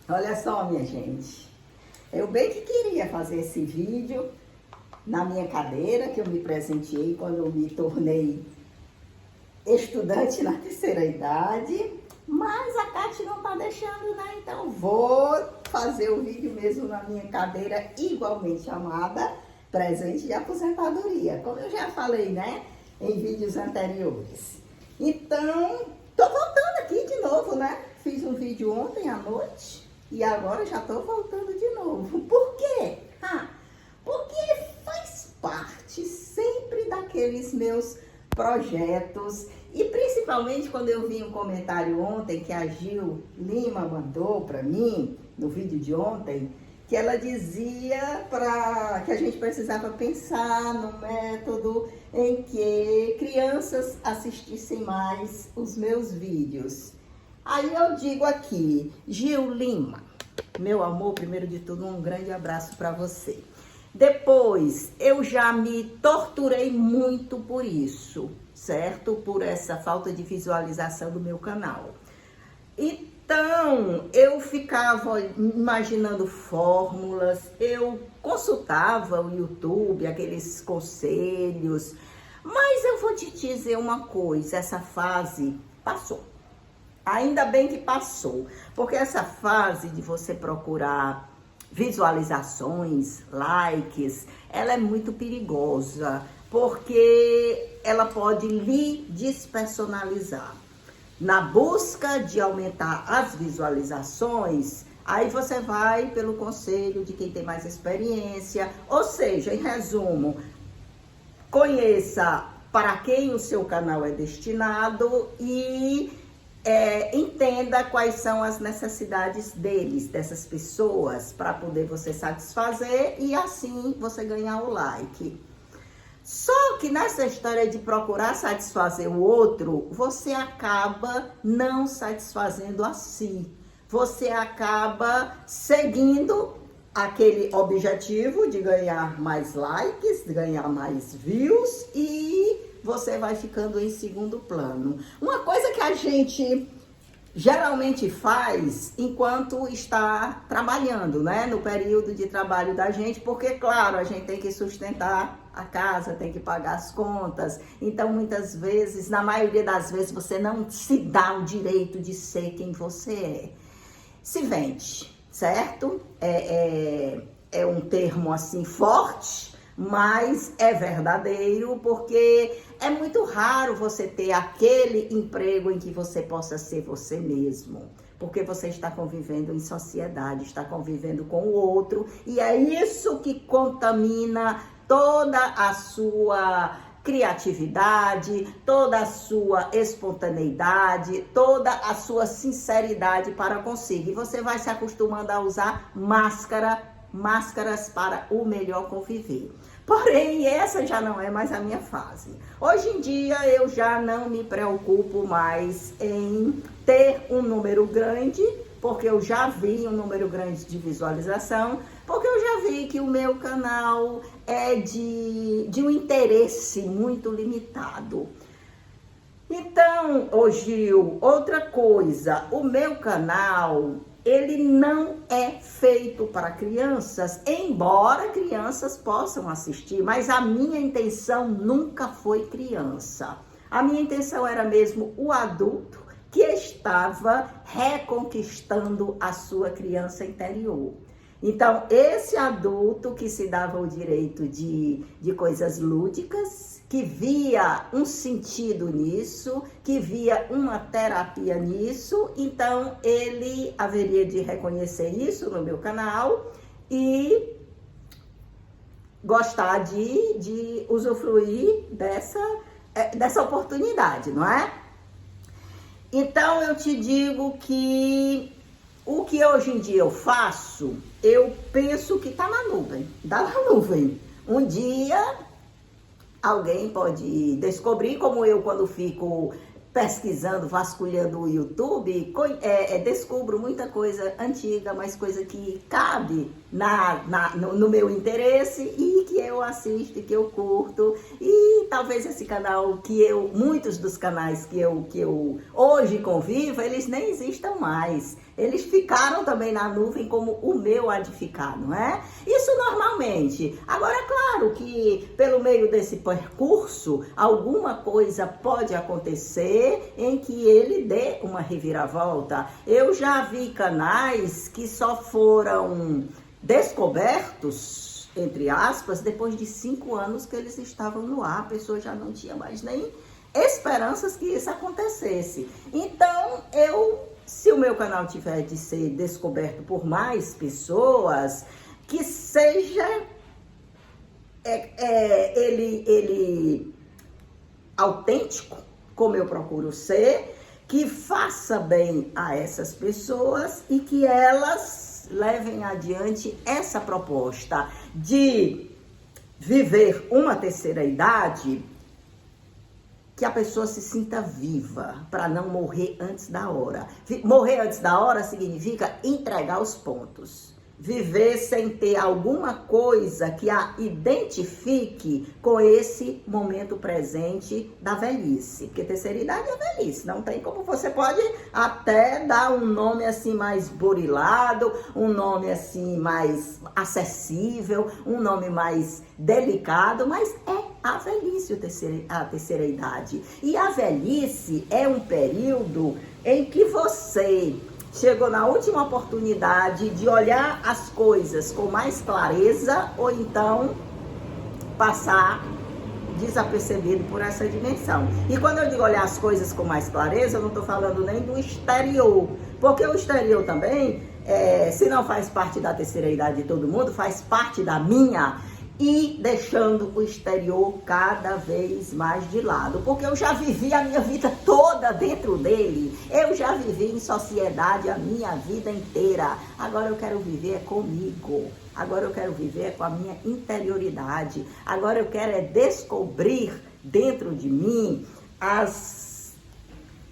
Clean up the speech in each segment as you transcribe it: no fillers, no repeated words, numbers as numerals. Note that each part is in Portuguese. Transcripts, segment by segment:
Olha só, minha gente, eu bem que queria fazer esse vídeo na minha cadeira, que eu me presenteei quando eu me tornei estudante na terceira idade, mas a Cate não tá deixando, né? Então vou fazer o vídeo mesmo na minha cadeira igualmente chamada presente de aposentadoria, como eu já falei, né, em vídeos anteriores. Então, tô voltando aqui de novo, né? Fiz um vídeo ontem à noite e agora já tô voltando de novo. Por quê? Porque faz parte sempre daqueles meus projetos e principalmente quando eu vi um comentário ontem que a Gil Lima mandou para mim no vídeo de ontem, que ela dizia que a gente precisava pensar no método em que crianças assistissem mais os meus vídeos. Aí eu digo aqui, Gil Lima, meu amor, primeiro de tudo, um grande abraço para você. Depois, eu já me torturei muito por isso, certo? Por essa falta de visualização do meu canal. Então, eu ficava imaginando fórmulas, eu consultava o YouTube, aqueles conselhos, mas eu vou te dizer uma coisa, essa fase passou. Ainda bem que passou, porque essa fase de você procurar visualizações, likes, ela é muito perigosa, porque ela pode lhe despersonalizar. Na busca de aumentar as visualizações, aí você vai pelo conselho de quem tem mais experiência, ou seja, em resumo, conheça para quem o seu canal é destinado e entenda quais são as necessidades dessas pessoas, para poder você satisfazer e assim você ganhar o like. Só que nessa história de procurar satisfazer o outro, você acaba não satisfazendo a si. Você acaba seguindo aquele objetivo de ganhar mais likes, de ganhar mais views e você vai ficando em segundo plano. Uma coisa que a gente geralmente faz enquanto está trabalhando, né? No período de trabalho da gente, porque, claro, a gente tem que sustentar a casa, tem que pagar as contas. Então, muitas vezes, na maioria das vezes, você não se dá o direito de ser quem você é. Se vende, certo? É um termo, assim, forte, mas é verdadeiro, porque é muito raro você ter aquele emprego em que você possa ser você mesmo, porque você está convivendo em sociedade, está convivendo com o outro, e é isso que contamina toda a sua criatividade, toda a sua espontaneidade, toda a sua sinceridade para consigo. E você vai se acostumando a usar máscaras para o melhor conviver. Porém, essa já não é mais a minha fase. Hoje em dia, eu já não me preocupo mais em ter um número grande, porque eu já vi um número grande de visualização, porque eu já vi que o meu canal é de um interesse muito limitado. Então, ô Gil, outra coisa, o meu canal, ele não é feito para crianças, embora crianças possam assistir, mas a minha intenção nunca foi criança. A minha intenção era mesmo o adulto que estava reconquistando a sua criança interior. Então, esse adulto que se dava o direito de coisas lúdicas, que via um sentido nisso, que via uma terapia nisso, então ele haveria de reconhecer isso no meu canal e gostar de usufruir dessa oportunidade, não é? Então, eu te digo que o que hoje em dia eu faço, eu penso que tá na nuvem, dá na nuvem. Um dia alguém pode descobrir, como eu quando fico pesquisando, vasculhando o YouTube, descubro muita coisa antiga, mas coisa que cabe no meu interesse e que eu assisto, que eu curto. E talvez esse canal muitos dos canais que eu hoje convivo, eles nem existam mais. eles ficaram também na nuvem como o meu há de ficar, não é? Isso normalmente. Agora, é claro que pelo meio desse percurso, alguma coisa pode acontecer em que ele dê uma reviravolta. Eu já vi canais que só foram descobertos, entre aspas, depois de 5 anos que eles estavam no ar. A pessoa já não tinha mais nem esperanças que isso acontecesse. Então, se o meu canal tiver de ser descoberto por mais pessoas, que seja ele autêntico, como eu procuro ser, que faça bem a essas pessoas e que elas levem adiante essa proposta de viver uma terceira idade, que a pessoa se sinta viva, para não morrer antes da hora. Morrer antes da hora significa entregar os pontos. Viver sem ter alguma coisa que a identifique com esse momento presente da velhice. Porque terceira idade é velhice, não tem como. Você pode até dar um nome assim mais burilado, um nome assim mais acessível, um nome mais delicado, mas é a velhice, a terceira idade. E a velhice é um período em que você chegou na última oportunidade de olhar as coisas com mais clareza ou então passar desapercebido por essa dimensão. E quando eu digo olhar as coisas com mais clareza, eu não estou falando nem do exterior, porque o exterior também, se não faz parte da terceira idade de todo mundo, faz parte da minha, e deixando o exterior cada vez mais de lado, porque eu já vivi a minha vida toda dentro dele, eu já vivi em sociedade a minha vida inteira. Agora eu quero viver comigo, agora eu quero viver com a minha interioridade, agora eu quero descobrir dentro de mim as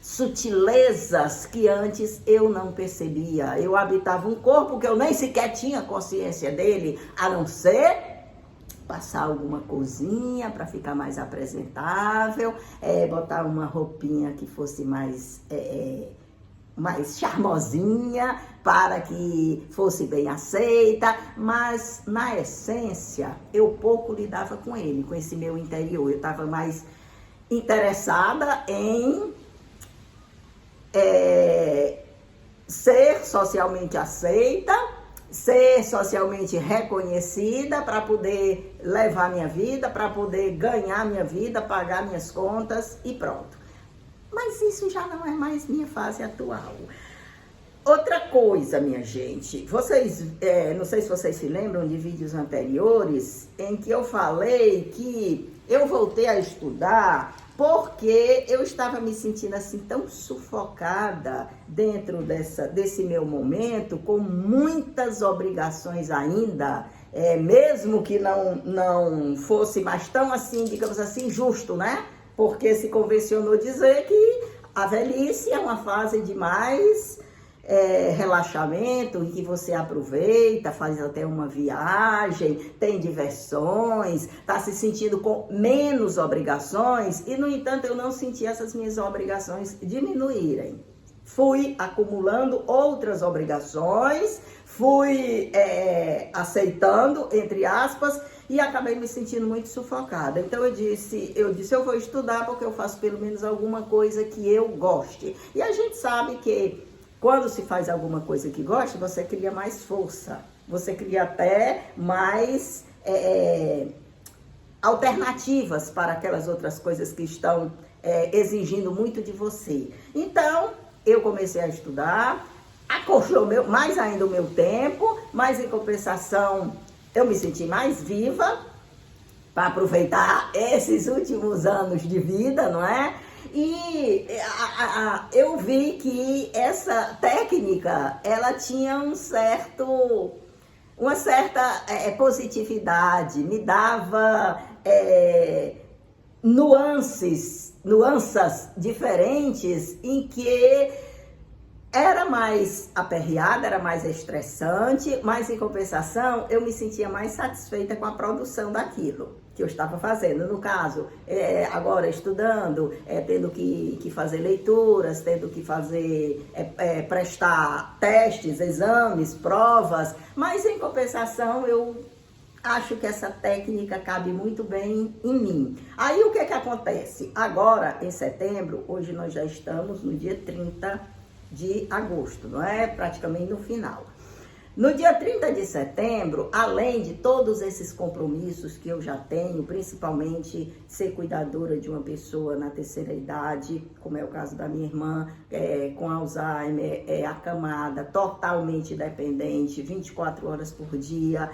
sutilezas que antes eu não percebia. Eu habitava um corpo que eu nem sequer tinha consciência dele, a não ser passar alguma coisinha para ficar mais apresentável, botar uma roupinha que fosse mais charmosinha, para que fosse bem aceita, mas na essência eu pouco lidava com ele, com esse meu interior. Eu estava mais interessada em ser socialmente aceita, ser socialmente reconhecida para poder levar minha vida, para poder ganhar minha vida, pagar minhas contas e pronto. Mas isso já não é mais minha fase atual. Outra coisa, minha gente, vocês, não sei se vocês se lembram de vídeos anteriores em que eu falei que eu voltei a estudar porque eu estava me sentindo assim tão sufocada dentro desse meu momento, com muitas obrigações ainda, mesmo que não fosse mais tão assim, digamos assim, justo, né? Porque se convencionou dizer que a velhice é uma fase de mais relaxamento, em que você aproveita, faz até uma viagem, tem diversões, está se sentindo com menos obrigações, e no entanto eu não senti essas minhas obrigações diminuírem. Fui acumulando outras obrigações, fui aceitando, entre aspas, e acabei me sentindo muito sufocada. Então eu disse, eu vou estudar porque eu faço pelo menos alguma coisa que eu goste. E a gente sabe que quando se faz alguma coisa que gosta, você cria mais força, você cria até mais alternativas para aquelas outras coisas que estão exigindo muito de você. Então, eu comecei a estudar, acortou mais ainda o meu tempo, mas em compensação eu me senti mais viva para aproveitar esses últimos anos de vida, não é? E eu vi que essa técnica, ela tinha uma certa positividade, me dava nuances diferentes em que era mais aperreada, era mais estressante, mas em compensação eu me sentia mais satisfeita com a produção daquilo. que eu estava fazendo. No caso, agora estudando, tendo que fazer leituras, tendo que fazer, prestar testes, exames, provas, mas em compensação eu acho que essa técnica cabe muito bem em mim. Aí o que acontece? Agora, em setembro, hoje nós já estamos no dia 30 de agosto, não é? Praticamente no final. No dia 30 de setembro, além de todos esses compromissos que eu já tenho, principalmente ser cuidadora de uma pessoa na terceira idade, como é o caso da minha irmã, com Alzheimer, acamada, totalmente dependente, 24 horas por dia,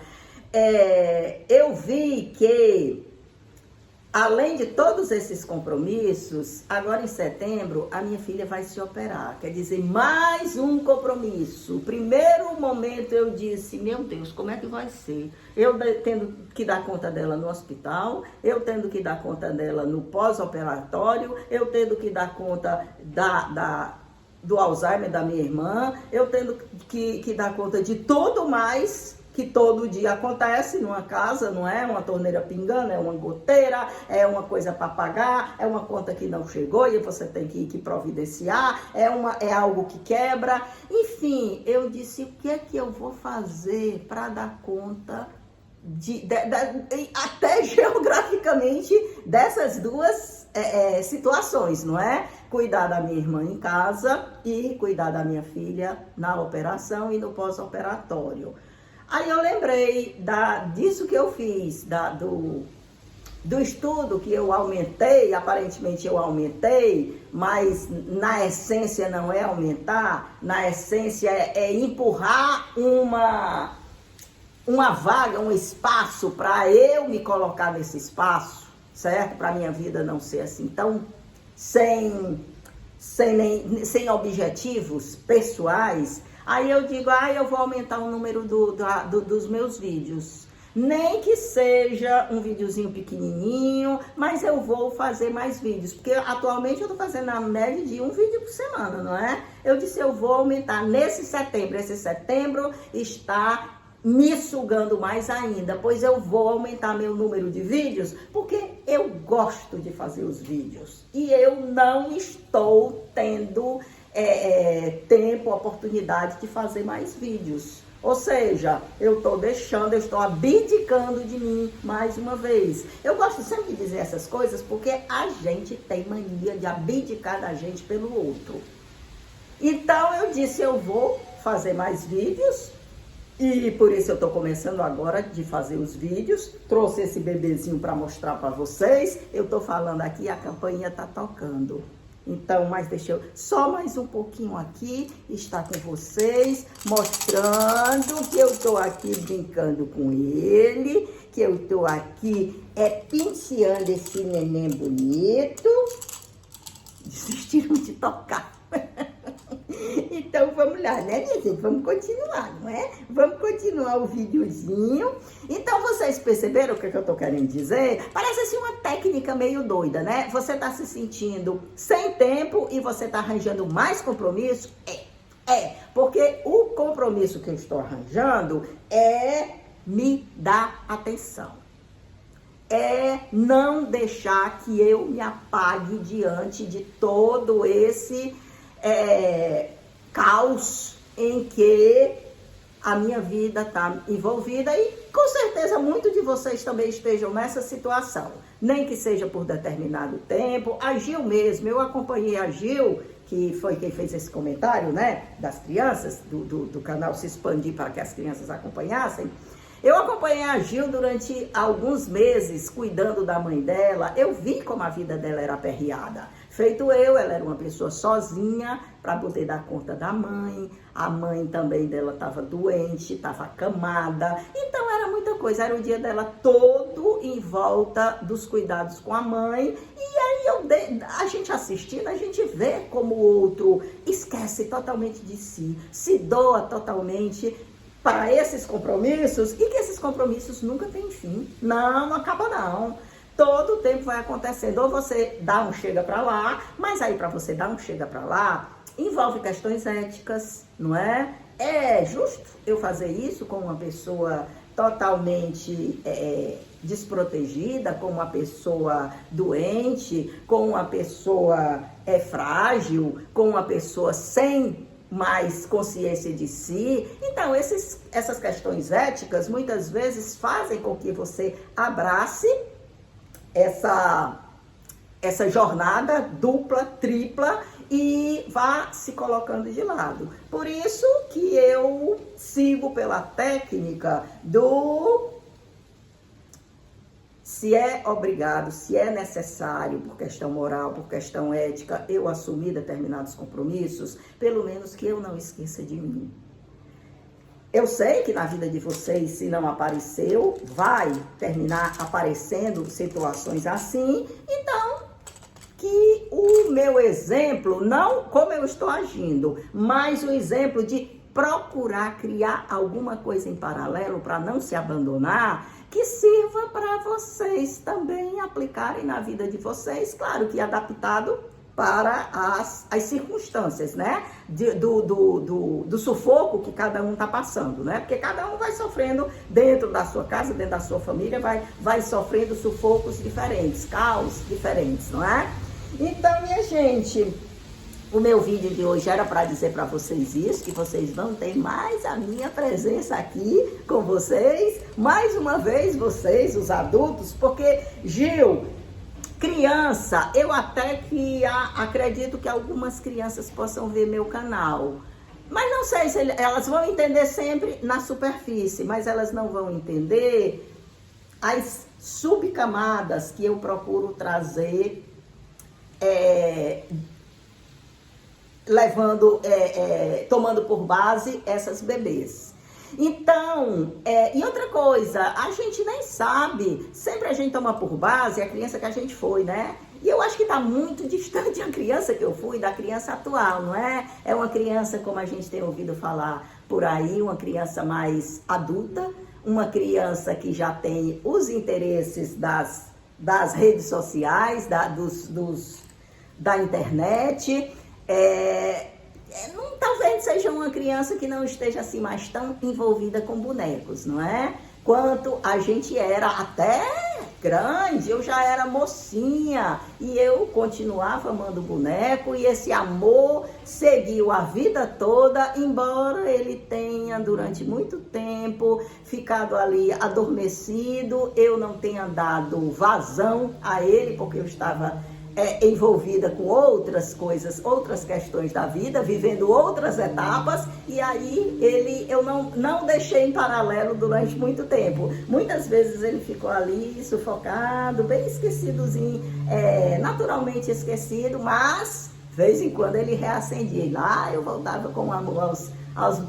eu vi que, além de todos esses compromissos, agora em setembro, a minha filha vai se operar. Quer dizer, mais um compromisso. O primeiro momento eu disse, meu Deus, como é que vai ser? Eu tendo que dar conta dela no hospital, eu tendo que dar conta dela no pós-operatório, eu tendo que dar conta do Alzheimer da minha irmã, eu tendo que dar conta de tudo mais que todo dia acontece numa casa, não é? Uma torneira pingando, é uma goteira, é uma coisa para pagar, é uma conta que não chegou e você tem que providenciar, é algo que quebra. Enfim, eu disse, o que é que eu vou fazer para dar conta até geograficamente dessas duas situações, não é? Cuidar da minha irmã em casa e cuidar da minha filha na operação e no pós-operatório. Aí eu lembrei disso que eu fiz, do estudo que eu aumentei, aparentemente eu aumentei, mas na essência não é aumentar, na essência é empurrar uma vaga, um espaço para eu me colocar nesse espaço, certo? Para a minha vida não ser assim tão sem objetivos pessoais. Aí eu digo, eu vou aumentar o número dos meus vídeos. Nem que seja um videozinho pequenininho, mas eu vou fazer mais vídeos. Porque atualmente eu tô fazendo a média de um vídeo por semana, não é? Eu disse, eu vou aumentar nesse setembro. Esse setembro está me sugando mais ainda, pois eu vou aumentar meu número de vídeos, porque eu gosto de fazer os vídeos. E eu não estou tendo tempo, oportunidade de fazer mais vídeos. Ou seja, eu estou abdicando de mim mais uma vez. Eu gosto sempre de dizer essas coisas porque a gente tem mania de abdicar da gente pelo outro. Então eu disse, eu vou fazer mais vídeos e por isso eu estou começando agora de fazer os vídeos. Trouxe esse bebezinho para mostrar para vocês. Eu estou falando aqui, a campainha está tocando. Então, mas deixa eu só mais um pouquinho aqui, estar com vocês, mostrando que eu estou aqui brincando com ele, que eu estou aqui penteando esse neném bonito. Desistiram de tocar. Então, vamos lá, né, minha gente? Vamos continuar, não é? Vamos continuar o videozinho. Então, vocês perceberam o que eu tô querendo dizer? Parece assim uma técnica meio doida, né? Você tá se sentindo sem tempo e você tá arranjando mais compromisso? Porque o compromisso que eu estou arranjando é me dar atenção. É não deixar que eu me apague diante de todo esse caos em que a minha vida está envolvida e com certeza muitos de vocês também estejam nessa situação, nem que seja por determinado tempo. A Gil mesmo, eu acompanhei a Gil, que foi quem fez esse comentário, né, das crianças, do canal Se Expandir para que as crianças acompanhassem. Eu acompanhei a Gil durante alguns meses, cuidando da mãe dela. Eu vi como a vida dela era aperreada. Feito eu, ela era uma pessoa sozinha para poder dar conta da mãe. A mãe também dela estava doente, estava acamada. Então era muita coisa, era o dia dela todo em volta dos cuidados com a mãe. E aí a gente assistindo, a gente vê como o outro esquece totalmente de si, se doa totalmente para esses compromissos, e que esses compromissos nunca têm fim. Não acaba não. Todo o tempo vai acontecendo. Ou você dá um chega para lá, mas aí para você dar um chega para lá, envolve questões éticas, não é? É justo eu fazer isso com uma pessoa totalmente desprotegida, com uma pessoa doente, com uma pessoa frágil, com uma pessoa sem mais consciência de si. Então, essas questões éticas muitas vezes fazem com que você abrace essa jornada dupla, tripla e vá se colocando de lado. Por isso que eu sigo pela técnica do se é obrigado, se é necessário, por questão moral, por questão ética, eu assumir determinados compromissos, pelo menos que eu não esqueça de mim. Eu sei que na vida de vocês, se não apareceu, vai terminar aparecendo situações assim, então que o meu exemplo, não como eu estou agindo, mas o exemplo de procurar criar alguma coisa em paralelo para não se abandonar, que sirva para vocês também aplicarem na vida de vocês, claro que adaptado para as circunstâncias, né? Do sufoco que cada um está passando, né? Porque cada um vai sofrendo dentro da sua casa, dentro da sua família, vai sofrendo sufocos diferentes, caos diferentes, não é? Então, minha gente, o meu vídeo de hoje era para dizer para vocês isso, que vocês vão ter mais a minha presença aqui com vocês, mais uma vez vocês, os adultos, porque, Gil, criança, eu até que acredito que algumas crianças possam ver meu canal, mas não sei se elas vão entender sempre na superfície, mas elas não vão entender as subcamadas que eu procuro trazer, tomando por base essas bebês. Então, e outra coisa, a gente nem sabe, sempre a gente toma por base a criança que a gente foi, né? E eu acho que está muito distante a criança que eu fui da criança atual, não é? É uma criança, como a gente tem ouvido falar por aí, uma criança mais adulta, uma criança que já tem os interesses das redes sociais, da internet. Talvez seja uma criança que não esteja assim mais tão envolvida com bonecos, não é? Quanto a gente era até grande, eu já era mocinha e eu continuava amando boneco e esse amor seguiu a vida toda, embora ele tenha durante muito tempo ficado ali adormecido, eu não tenha dado vazão a ele porque eu estava envolvida com outras coisas, outras questões da vida, vivendo outras etapas, e aí eu não deixei em paralelo durante muito tempo. Muitas vezes ele ficou ali sufocado, bem esquecidozinho, naturalmente esquecido, mas de vez em quando ele reacendia, e lá eu voltava com amor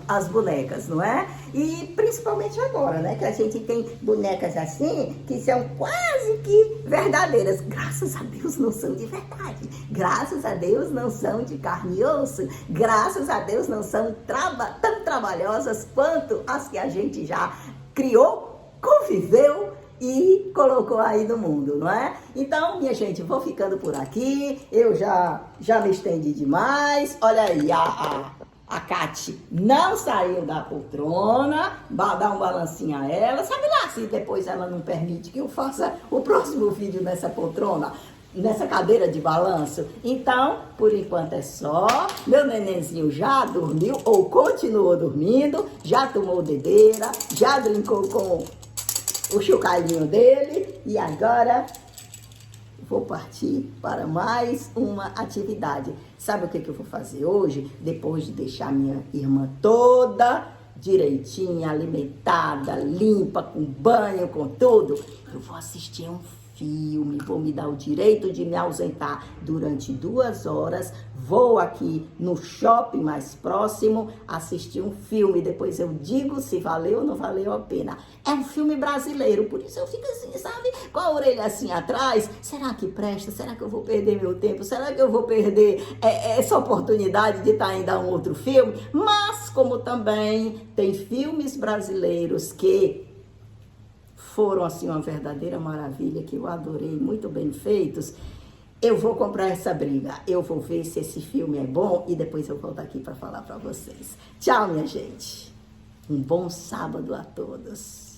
às bonecas, não é? E principalmente agora, né? Que a gente tem bonecas assim, que são quase que verdadeiras. Graças a Deus não são de verdade. Graças a Deus não são de carne e osso. Graças a Deus não são tão trabalhosas quanto as que a gente já criou, conviveu e colocou aí no mundo, não é? Então, minha gente, vou ficando por aqui. Eu já me estendi demais. Olha aí, a Cati não saiu da poltrona, dá um balancinho a ela. Sabe lá se depois ela não permite que eu faça o próximo vídeo nessa poltrona, nessa cadeira de balanço? Então, por enquanto é só. Meu nenenzinho já dormiu ou continuou dormindo, já tomou dedeira, já brincou com o chocalhinho dele e agora vou partir para mais uma atividade. Sabe o que eu vou fazer hoje? Depois de deixar minha irmã toda direitinha, alimentada, limpa, com banho, com tudo, eu vou assistir um filme, vou me dar o direito de me ausentar durante 2 horas, vou aqui no shopping mais próximo assistir um filme, depois eu digo se valeu ou não valeu a pena. É um filme brasileiro, por isso eu fico assim, sabe, com a orelha assim atrás, será que presta? Será que eu vou perder meu tempo? Será que eu vou perder essa oportunidade de estar indo a um outro filme? Mas como também tem filmes brasileiros que foram assim uma verdadeira maravilha, que eu adorei, muito bem feitos, eu vou comprar essa briga. Eu vou ver se esse filme é bom e depois eu volto aqui para falar para vocês. Tchau, minha gente. Um bom sábado a todos.